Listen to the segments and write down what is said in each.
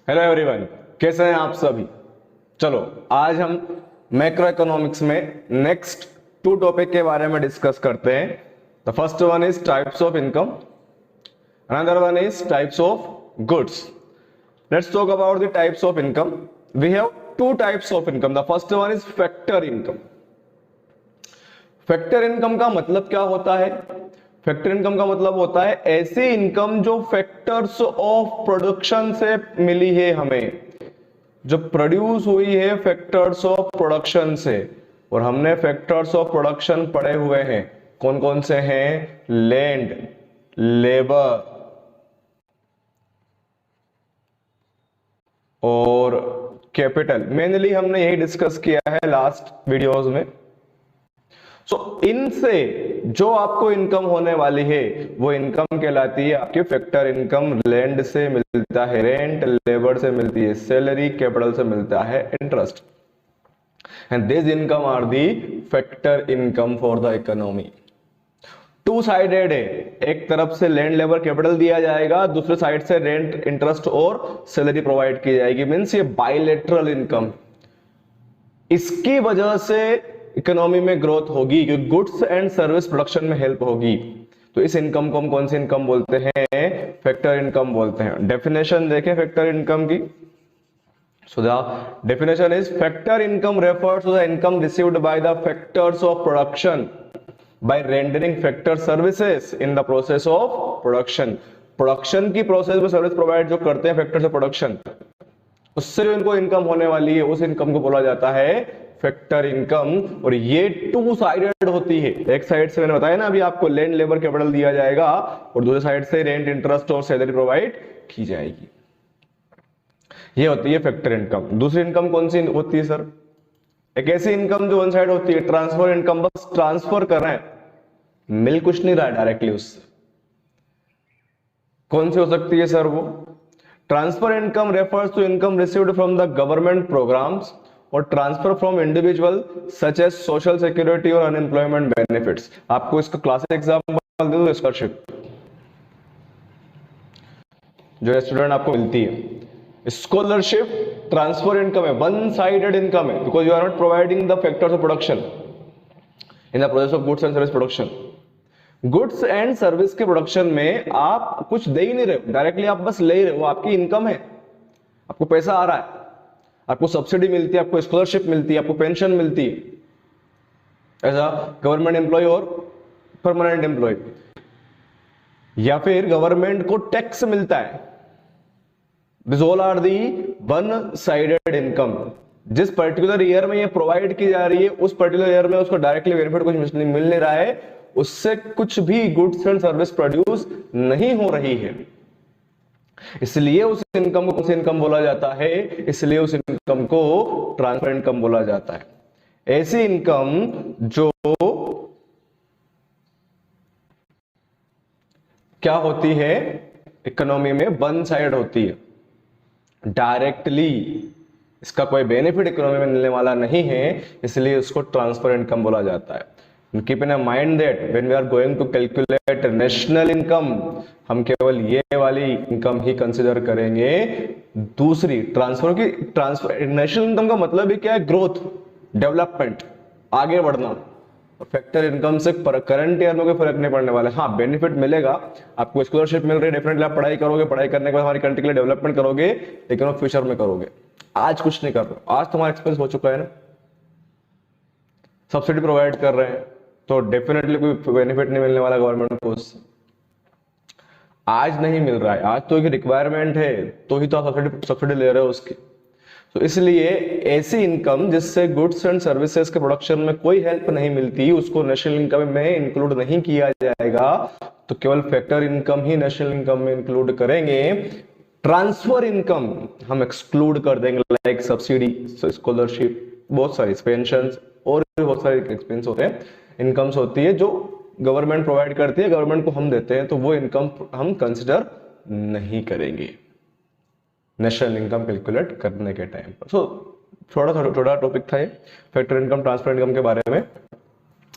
Hello everyone, कैसे हैं आप सभी। चलो आज हम मैक्रो इकोनॉमिक्स में नेक्स्ट 2 टॉपिक के बारे में डिस्कस करते हैं। The first one is types of income, another one is types of goods. Let's talk about the types of income. We have 2 types of income. The first one is factor income. Factor income का मतलब क्या होता है? Factor income का मतलब होता है ऐसी इनकम जो फैक्टर्स ऑफ प्रोडक्शन से मिली है, हमें जो प्रोड्यूस हुई है फैक्टर्स ऑफ प्रोडक्शन से। और हमने फैक्टर्स ऑफ प्रोडक्शन पढ़े हुए हैं, कौन कौन से हैं? लैंड, लेबर और कैपिटल। मेनली हमने यही डिस्कस किया है लास्ट वीडियोस में। इनसे जो आपको इनकम होने वाली है वो इनकम कहलाती है आपकी फैक्टर इनकम। लैंड से मिलता है रेंट, लेबर से मिलती है सैलरी, कैपिटल से मिलता है interest. And this income are the factor income for the economy. 2 sided है, एक तरफ से लैंड, लेबर, कैपिटल दिया जाएगा, दूसरे साइड से रेंट, इंटरेस्ट और सैलरी प्रोवाइड की जाएगी। मींस ये बाइलेटरल इनकम। इसकी वजह से इकोनॉमी में ग्रोथ होगी क्योंकि गुड्स एंड सर्विस प्रोडक्शन में हेल्प होगी। तो इस इनकम को हम कौन सी इनकम बोलते हैं? फैक्टर इनकम बोलते हैं। डेफिनेशन देखें फैक्टर इनकम की। So the definition is factor income refers to the income received by the factors of production by rendering factor services in the process of production. Production की process में service provide जो करते हैं factors of production, उससे जो इनको income होने वाली है उस इनकम को बोला जाता है फैक्टर इनकम। और ये 2 साइडेड होती है। एक साइड से मैंने बताया ना अभी आपको, लैंड, लेबर, कैपिटल दिया जाएगा और दूसरे साइड से रेंट, इंटरेस्ट और सैलरी प्रोवाइड की जाएगी। ये होती है फैक्टर इनकम। दूसरी इनकम कौन सी होती है सर? एक ऐसी इनकम जो वन साइड होती है, ट्रांसफर इनकम। बस ट्रांसफर कर रहे हैं, मिल कुछ नहीं रहा है डायरेक्टली उससे। कौन सी हो सकती है सर वो? Transfer income refers to income received from the government programs और transfer from individual such as social security और अनएम्प्लॉयमेंट बेनिफिट्स। आपको इसका क्लासिक एग्जांपल दे दो, स्कॉलरशिप जो स्टूडेंट आपको मिलती है। स्कॉलरशिप ट्रांसफर इनकम है, वन साइडेड इनकम है, because you are not providing the factors of production in the process of goods and service production. Goods and service के प्रोडक्शन में आप कुछ दे ही नहीं रहे हो डायरेक्टली, आप बस ले ही रहे हो। आपकी इनकम है, आपको पैसा आ रहा है, आपको सब्सिडी मिलती है, आपको स्कॉलरशिप मिलती है, आपको पेंशन मिलती है एज अ गवर्नमेंट एम्प्लॉय और परमानेंट एम्प्लॉय, या फिर गवर्नमेंट को टैक्स मिलता है। This all are the one sided income. जिस पर्टिकुलर ईयर में ये प्रोवाइड की जा रही है उस पर्टिकुलर ईयर में उसको डायरेक्टली बेनिफिट कुछ मिल नहीं रहा है, उससे कुछ भी गुड्स एंड सर्विस प्रोड्यूस नहीं हो रही है। इसलिए उस इनकम को कौन सी इनकम बोला जाता है? इसलिए उस इनकम को ट्रांसफर इनकम बोला जाता है। ऐसी इनकम जो क्या होती है इकोनॉमी में, वन साइड होती है, डायरेक्टली इसका कोई बेनिफिट इकोनॉमी में मिलने वाला नहीं है, इसलिए उसको ट्रांसफर इनकम बोला जाता है। Keep in mind that when we are going to calculate national income, हम केवल ये वाली इनकम ही कंसिडर करेंगे। दूसरी ट्रांसफर की, ट्रांसफर नेशनल इनकम का मतलब ही क्या है? ग्रोथ, डेवलपमेंट, आगे बढ़ना। और फैक्टर इनकम से करंट ईयर में कोई फर्क नहीं पड़ने वाला है। हाँ, बेनिफिट मिलेगा, आपको स्कॉलरशिप मिल रही है, डेफिनेटली आप पढ़ाई करोगे, पढ़ाई करने के बाद हमारी कंट्री के लिए डेवलपमेंट करोगे, लेकिन वो फ्यूचर में करोगे। आज कुछ नहीं कर रहे, आज तुम्हारा एक्सपेंस हो चुका है ना, सब्सिडी प्रोवाइड कर रहे हैं, तो डेफिनेटली कोई बेनिफिट नहीं मिलने वाला गवर्नमेंट को उससे। आज नहीं मिल रहा है, आज तो एक रिक्वायरमेंट है तो ही तो आप सब्सिडी ले रहे हो उसकी। तो इसलिए ऐसी इनकम जिससे गुड्स एंड सर्विसेज के प्रोडक्शन में कोई हेल्प नहीं मिलती, उसको नेशनल इनकम में इंक्लूड नहीं किया जाएगा। तो केवल फैक्टर इनकम ही नेशनल इनकम में इंक्लूड करेंगे। ट्रांसफर इनकम हम एक्सक्लूड कर देंगे, लाइक सब्सिडी, स्कॉलरशिप, बहुत सारी पेंशन और भी बहुत सारे एक्सपेंस होते हैं, इनकम्स होती है जो गवर्नमेंट प्रोवाइड करती है, गवर्नमेंट को हम देते हैं, तो वो इनकम हम कंसिडर नहीं करेंगे नेशनल इनकम कैलकुलेट करने के टाइम पर। थोड़ा टॉपिक था ये फैक्टर इनकम, ट्रांसफर इनकम के बारे में।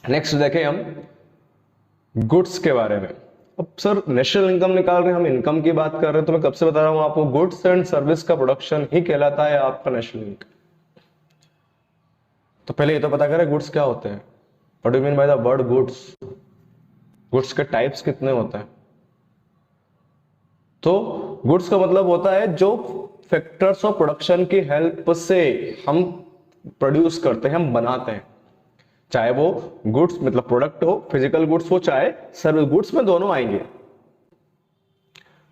नेक्स्ट देखें हम गुड्स के बारे में। अब सर नेशनल इनकम निकाल रहे हैं, हम इनकम की बात कर रहे हैं, तो मैं कब से बता रहा हूं आपको, गुड्स एंड सर्विस का प्रोडक्शन ही कहलाता है आपका नेशनल इनकम। तो पहले ये तो पता करें गुड्स क्या होते हैं, what do mean by the word goods, goods के टाइप्स कितने होते हैं। तो गुड्स का मतलब होता है जो फैक्टर्स ऑफ प्रोडक्शन की हेल्प से हम प्रोड्यूस करते हैं, हम बनाते हैं, चाहे वो गुड्स मतलब प्रोडक्ट हो, फिजिकल गुड्स हो, चाहे सर्विस गुड्स में दोनों आएंगे।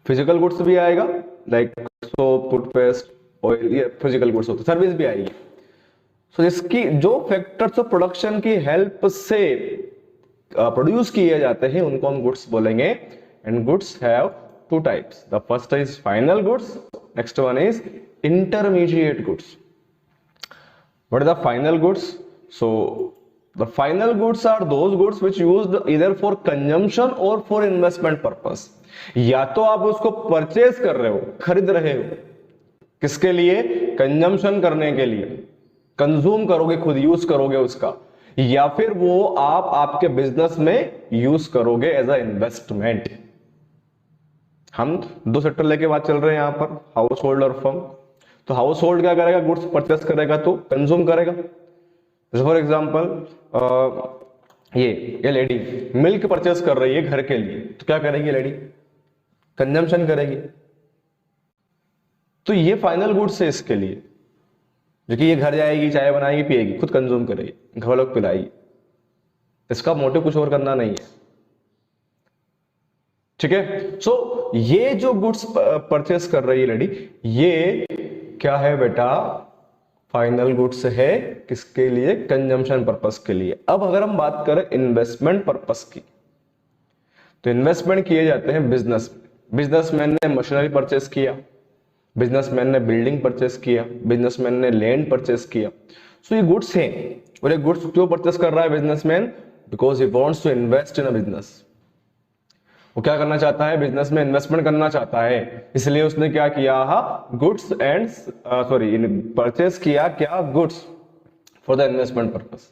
फिजिकल गुड्स भी आएगा लाइक सोप, टूथपेस्ट, ऑयल, ये फिजिकल गुड्स होते, सर्विस भी आएगी। सो जिसकी जो फैक्टर्स ऑफ प्रोडक्शन की हेल्प से प्रोड्यूस किए जाते हैं उनको हम गुड्स बोलेंगे। And goods have two types. The first is final goods, next one is intermediate goods. What are the final goods? So the final goods are those goods which used either for consumption or for investment purpose. या तो आप उसको purchase कर रहे हो, खरीद रहे हो, किसके लिए, कंजम्पशन करने के लिए, कंज्यूम करोगे, खुद यूज करोगे उसका, या फिर वो आप आपके बिजनेस में यूज करोगे एज अ इन्वेस्टमेंट। हम दो सेक्टर लेके बात चल रहे हैं यहां पर, हाउस होल्ड और फर्म। तो हाउस होल्ड क्या करेगा, गुड्स परचेस करेगा तो कंज्यूम करेगा। फॉर एग्जांपल ये लेडी मिल्क परचेस कर रही है घर के लिए, तो क्या करेगी लेडी, कंजम्पशन करेगी। तो ये फाइनल गुड्स है इसके लिए, जो कि ये घर जाएगी, चाय बनाएगी, पिएगी, खुद कंज्यूम करेगी, घर वालों को पिलाएगी, इसका मोटिव कुछ और करना नहीं है। ठीक है। सो ये जो गुड्स परचेस कर रही है लेडी, ये क्या है बेटा, फाइनल गुड्स है, किसके लिए, कंजम्पशन पर्पस के लिए। अब अगर हम बात करें इन्वेस्टमेंट पर्पस की, तो इन्वेस्टमेंट किए जाते हैं बिजनेस में। बिजनेसमैन ने मशीनरी परचेस किया, बिजनेसमैन ने बिल्डिंग परचेस किया, बिजनेसमैन ने लैंड परचेस किया। सो ये गुड्स हैं, और ये गुड्स क्यों परचेस कर रहा है businessman, because he wants to invest in a business. वो क्या करना चाहता है, बिजनेस में इन्वेस्टमेंट करना चाहता है, इसलिए उसने क्या किया, गुड्स एंड परचेस किया, क्या, goods for the investment purpose,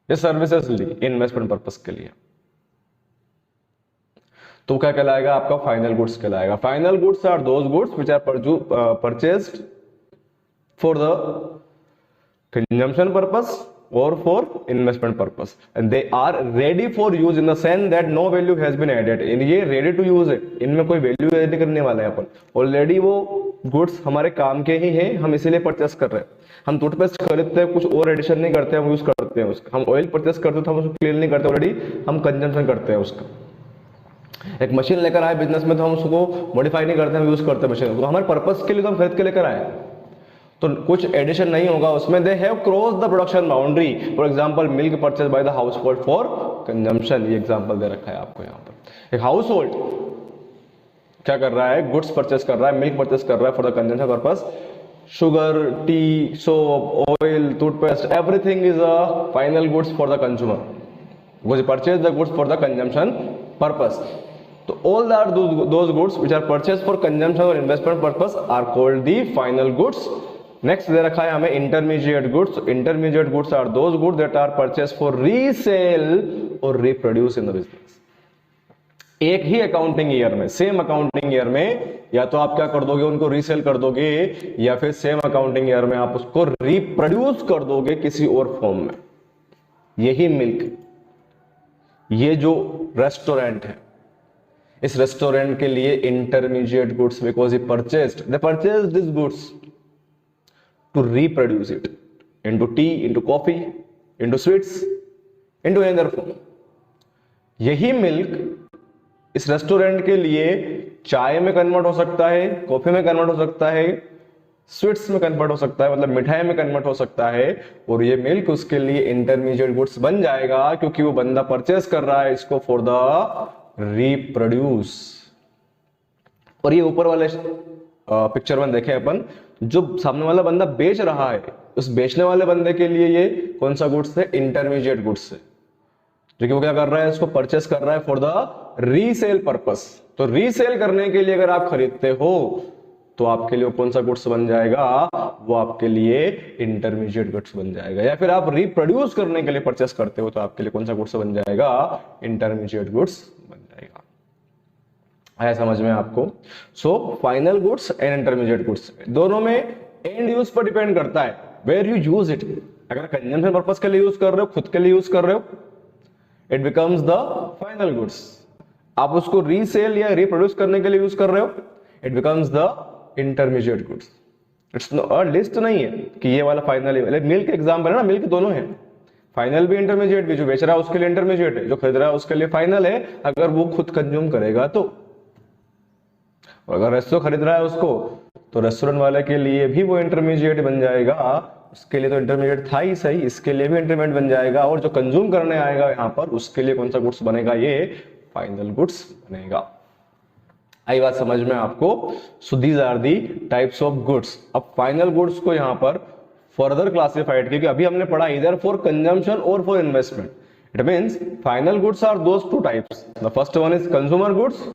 ये सर्विसेज ली इन्वेस्टमेंट पर्पस के लिए। तो क्या कहलाएगा आपका, फाइनल गुड्स कहलाएगा। Final goods are those goods which are purchased for the consumption purpose or for investment purpose, and they are ready for use in the sense that no value has been added in, ये ready to use है, इनमें कोई value add करने वाला है अपन, already वो goods हमारे काम के ही हैं, हम इसीलिए परचेस कर रहे हैं। हम टूथपेस्ट खरीदते हैं, कुछ और एडिशन नहीं करते, हम यूज करते हैं उसका। हम ऑयल परचेस करते हैं तो हम उसको क्लीन नहीं करते, ऑलरेडी हम कंजम्पशन करते हैं उसका। एक मशीन लेकर आए बिजनेस में, तो हम उसको मॉडिफाई नहीं करते, हम यूज करते हैं मशीन को, हमारे पर्पस के लिए तो हम खरीद के लेकर आए, तो कुछ एडिशन नहीं होगा उसमें। They have cross the production boundary, for example milk purchase by the house hold for consumption, ये एग्जांपल दे रखा है आपको यहाँ पर। एक हाउस होल्ड क्या कर रहा है, गुड्स परचेस कर रहा है, मिल्क परचेस कर रहा है for the consumption purpose, sugar, tea, soap, oil, toothpaste, everything is a final goods for the consumer, because you purchase the goods for the consumption purpose. So all that those goods which are purchased for consumption or investment purpose are called the final goods. Next दे रखा है हमें intermediate goods. Intermediate goods are those goods that are purchased for resale or reproduce in the business. एक ही accounting year में, same accounting year में, या तो आप क्या कर दोगे, उनको रीसेल कर दोगे, या फिर सेम अकाउंटिंग ईयर में आप उसको रिप्रोड्यूस कर दोगे किसी और फॉर्म में। यही मिल्क, ये जो रेस्टोरेंट है, इस रेस्टोरेंट के लिए intermediate goods, because he they purchased this goods to reproduce it into tea, into coffee, into sweets, into another form. यही मिल्क इस रेस्टोरेंट के लिए चाय में कन्वर्ट हो सकता है, कॉफी में कन्वर्ट हो सकता है, स्वीट्स में कन्वर्ट हो सकता है, मतलब मिठाई में कन्वर्ट हो सकता है, और ये मिल्क उसके लिए इंटरमीडिएट गुड्स बन जाएगा, क्योंकि वो बंदा परचेस कर रहा है इसको फॉर द रिप्रोड्यूस। और ये ऊपर वाले पिक्चर में देखें अपन, जो सामने वाला बंदा बेच रहा है, उस बेचने वाले बंदे के लिए ये कौन सा गुड्स है, इंटरमीडिएट गुड्स है, जो कि वो क्या कर रहा है, इसको परचेस कर रहा है फॉर द रीसेल पर्पस। तो रीसेल करने के लिए अगर आप खरीदते हो तो आपके लिए कौन सा गुड्स बन जाएगा, वो आपके लिए इंटरमीडिएट गुड्स बन जाएगा। या फिर आप रिप्रोड्यूस करने के लिए परचेस करते हो तो आपके लिए कौन सा गुड्स बन जाएगा, इंटरमीडिएट गुड्स बन जाएगा। आया समझ में आपको? So final goods and intermediate goods दोनों में एंड यूज पर डिपेंड करता है, वेयर यू यूज इट। अगर कंजम्पशन पर्पस के लिए यूज कर रहे हो, खुद के लिए यूज कर रहे हो, it becomes the final goods. आप उसको रीसेल या रिप्रोड्यूस करने के लिए यूज कर रहे हो, it becomes the intermediate goods. It's list नहीं है कि ये वाला फाइनल है। मिल्क एग्जाम्पल है ना, मिल्क दोनों है, फाइनल भी इंटरमीडिएट भी। जो बेच रहा है उसके लिए इंटरमीडिएट है, जो खरीद रहा है उसके लिए फाइनल है, अगर वो खुद कंज्यूम करेगा तो। अगर रेस्टोरेंट खरीद रहा है उसको, तो रेस्टोरेंट वाले के लिए भी वो इंटरमीडिएट बन जाएगा। उसके लिए तो इंटरमीडिएट था ही सही, इसके लिए भी इंटरमीडिएट बन जाएगा। और जो कंज्यूम करने आएगा यहाँ पर, उसके लिए कौन सा गुड्स बनेगा? ये फाइनल गुड्स बनेगा। आई बात समझ में आपको? So these are the types of goods. अब फाइनल गुड्स को यहाँ पर फर्दर क्लासिफाइड, क्योंकि अभी हमने पढ़ा इधर फॉर कंजम्पशन और for investment. It means final goods are those two types. The first one is consumer goods,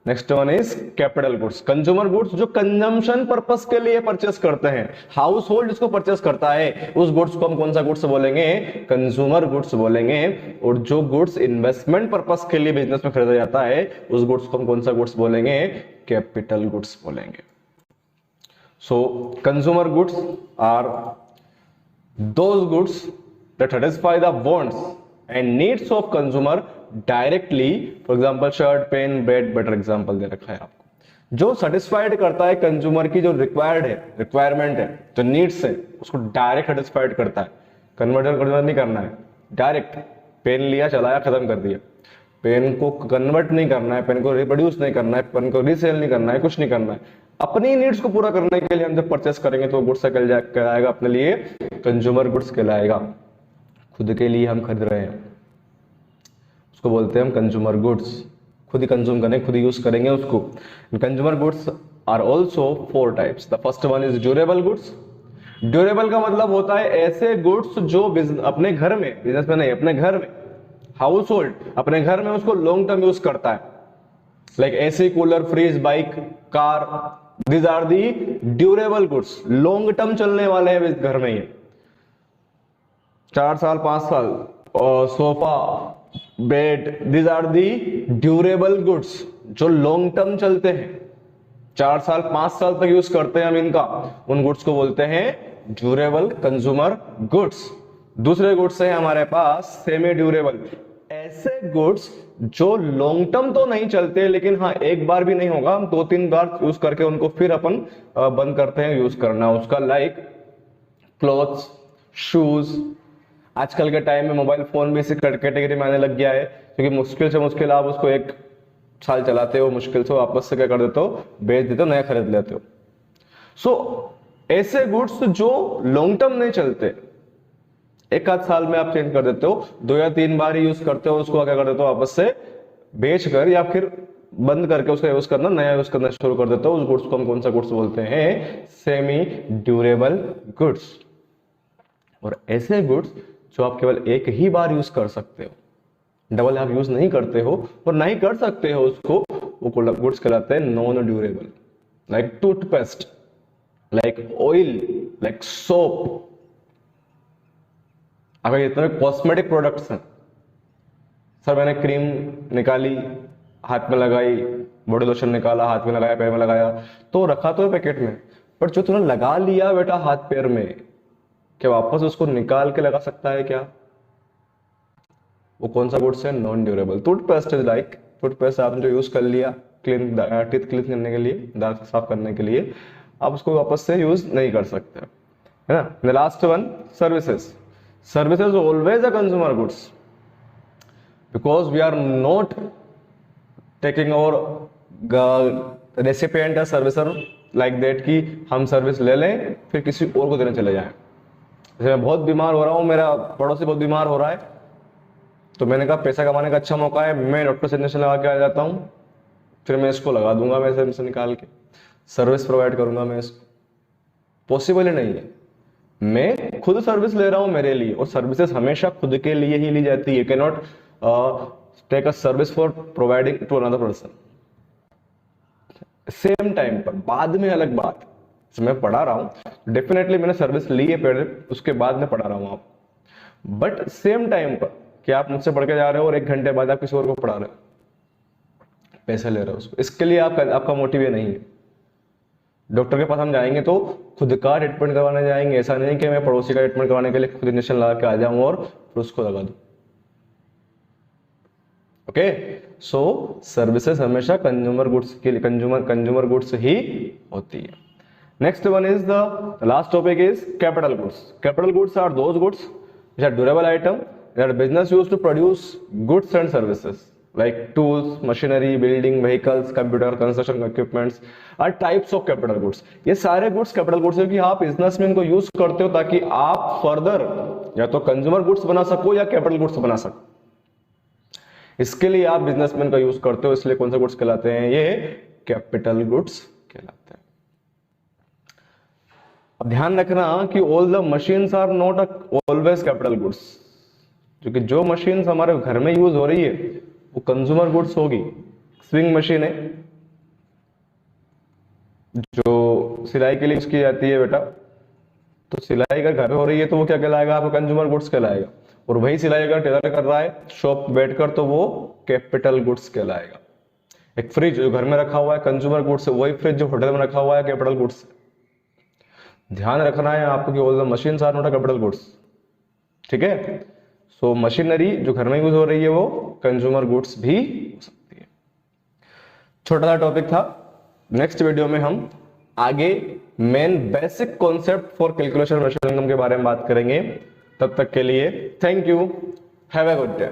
next one is capital goods. Consumer goods जो कंजम्पशन पर्पस के लिए परचेस करते हैं, हाउस होल्ड जिसको परचेस करता है, उस गुड्स को हम कौन सा गुड्स बोलेंगे? कंज्यूमर गुड्स बोलेंगे। और जो गुड्स इन्वेस्टमेंट पर्पस के लिए बिजनेस में खरीदा जाता है, उस गुड्स को हम कौन सा गुड्स बोलेंगे? कैपिटल गुड्स बोलेंगे। So consumer goods are those goods that satisfy the wants and needs of consumer directly. for example shirt, pen, bread, butter example दे रखा है आपको। जो सेटिस्फाइड करता है कंज्यूमर की जो रिक्वायर्ड है, रिक्वायरमेंट है, जो नीड्स है, उसको डायरेक्ट सेटिस्फाइड करता है। कन्वर्टर नहीं करना है, डायरेक्ट पेन लिया, चलाया, खत्म कर दिया। पेन को कन्वर्ट नहीं करना है, पेन को रिप्रोड्यूस नहीं करना है, पेन को रीसेल नहीं करना है, कुछ नहीं करना है। अपनी नीड्स को पूरा करने के लिए हम जब परचेस करेंगे तो गुड्स कहलाएगा अपने लिए कंज्यूमर गुड्स कहलाएगा। खुद के लिए हम खरीद रहे हैं, उसको बोलते हैं हम कंज्यूमर गुड्स। खुद ही कंज्यूम करेंगे, खुद ही यूज करेंगे उसको। Consumer goods are also 4 types. The first one is durable goods. Durable का मतलब होता है ऐसे गुड्स जो अपने घर में, बिजनेस में नहीं, अपने घर में, हाउस होल्ड अपने घर में उसको लॉन्ग टर्म यूज करता है। Like AC, cooler, fridge, bike, car, these are the durable goods. Long term चलने वाले हैं इस घर में, ये 4 साल 5 साल। और sofa, bed, these are the durable goods जो लॉन्ग टर्म चलते हैं, 4 साल 5 साल तक यूज करते हैं हम इनका। उन गुड्स को बोलते हैं ड्यूरेबल कंज्यूमर गुड्स। दूसरे गुड्स है हमारे पास सेमी ड्यूरेबल। ऐसे गुड्स जो लॉन्ग टर्म तो नहीं चलते, लेकिन हाँ एक बार भी नहीं होगा, हम 2-3 बार यूज करके उनको फिर अपन बंद करते हैं यूज करना उसका। Like clothes, shoes. आजकल के टाइम में मोबाइल फोन भी इसी कैटेगरी में आने लग गया है, क्योंकि मुश्किल से मुश्किल आप उसको 1 साल चलाते हो, मुश्किल से वापस से क्या कर देते हो? बेच देते हो, नया खरीद लेते हो। सो ऐसे गुड्स जो लॉन्ग टर्म नहीं चलते, 1 आध साल में आप चेंज कर देते हो, 2 या 3 बार ही यूज करते हो, उसको क्या कर देते हो? वापस से बेच कर या फिर बंद करके उसका यूज करना, नया यूज करना शुरू कर देते हो। उस गुड्स को हम कौन सा गुड्स बोलते हैं? Semi durable goods. और ऐसे गुड्स जो आप केवल 1 ही बार यूज कर सकते हो, डबल आप यूज नहीं करते हो और नहीं कर सकते हो उसको, वो गुड्स कहलाते हैं non durable. Like toothpaste, like oil, like soap. अगर इतने कॉस्मेटिक प्रोडक्ट्स हैं, सर मैंने क्रीम निकाली, हाथ में लगाई, बॉडी लोशन निकाला, हाथ में लगाया, पैर में लगाया, तो रखा तो है पैकेट में, पर जो तूने लगा लिया बेटा हाथ पैर में, क्या वापस उसको निकाल के लगा सकता है क्या? वो कौन सा गुड्स है? Non durable. Toothpaste is like, toothpaste आपने जो यूज कर लिया क्लीन, टीथ क्लीन करने के लिए, दांत साफ करने के लिए, आप उसको वापस से यूज नहीं कर सकते, है ना। The last one, services. Services always a consumer goods because we are not taking our recipient a servicer like that कि हम सर्विस ले लें फिर किसी और को देने चले जाएं। जैसे मैं बहुत बीमार हो रहा हूँ, मेरा पड़ोसी बहुत बीमार हो रहा है, तो मैंने कहा पैसा कमाने का अच्छा मौका है, मैं डॉक्टर से इंजेक्शन लगा के आ जाता हूँ, फिर मैं इसको लगा दूंगा, मैं से निकाल के सर्विस प्रोवाइड करूंगा मैं इसको। पॉसिबल ही नहीं है। मैं खुद सर्विस ले रहा हूं मेरे लिए, और सर्विसेज हमेशा खुद के लिए ही ली जाती है। You can not take a service for providing to another person. Same time पर, बाद में अलग बात, मैं पढ़ा रहा हूं, डेफिनेटली मैंने सर्विस ली है पहले, उसके बाद में पढ़ा रहा हूं आप, बट सेम टाइम पर कि आप मुझसे पढ़ के जा रहे हो और 1 घंटे बाद आप किसी और को पढ़ा रहे हो, पैसे ले रहे हो उसको, इसके लिए आपका मोटिव ये नहीं है। डॉक्टर के पास हम जाएंगे तो खुद का ट्रीटमेंट करवाने जाएंगे, ऐसा नहीं कि मैं पड़ोसी का ट्रीटमेंट करवाने के लिए खुद इंजेक्शन लगा के आ जाऊं और फिर उसको लगा दूं। ओके, सो सर्विसेज हमेशा कंज्यूमर गुड्स के लिए कंज्यूमर गुड्स ही होती है। Next one is the last topic is capital goods. Capital goods are those goods which are durable item that business use to produce goods and services like tools, machinery, building, vehicles, computer, construction equipments are types of capital goods। ये सारे goods capital goods है कि आप business में इनको use करते हो ताकि आप फर्दर या तो कंज्यूमर गुड्स बना सको या कैपिटल गुड्स बना सको। इसके लिए आप बिजनेसमैन का यूज करते हो, इसलिए कौन से गुड्स कहलाते हैं? ये कैपिटल गुड्स कहलाते हैं। अब ध्यान रखना कि all the machines are not always capital goods, क्योंकि जो मशीन्स हमारे घर में यूज हो रही है वो कंज्यूमर गुड्स होगी। स्विंग मशीन है जो सिलाई के लिए यूज की जाती है बेटा, तो सिलाई अगर घर पे हो रही है तो वो क्या कहलाएगा? आपका कंज्यूमर गुड्स कहलाएगा। और वही सिलाई अगर टेलर कर रहा है शॉप बैठकर तो वो कैपिटल गुड्स कहलाएगा। एक फ्रिज जो घर में रखा हुआ है कंज्यूमर गुड्स है, वही फ्रिज जो होटल में रखा हुआ है कैपिटल गुड्स है। ध्यान रखना है आपको कि all the machines are not capital goods, ठीक है। सो मशीनरी जो घर में यूज हो रही है वो कंज्यूमर गुड्स भी हो सकती है। छोटा सा टॉपिक था। नेक्स्ट वीडियो में हम आगे main basic concept for calculation machine income के बारे में बात करेंगे। तब तक के लिए thank you, have a good day.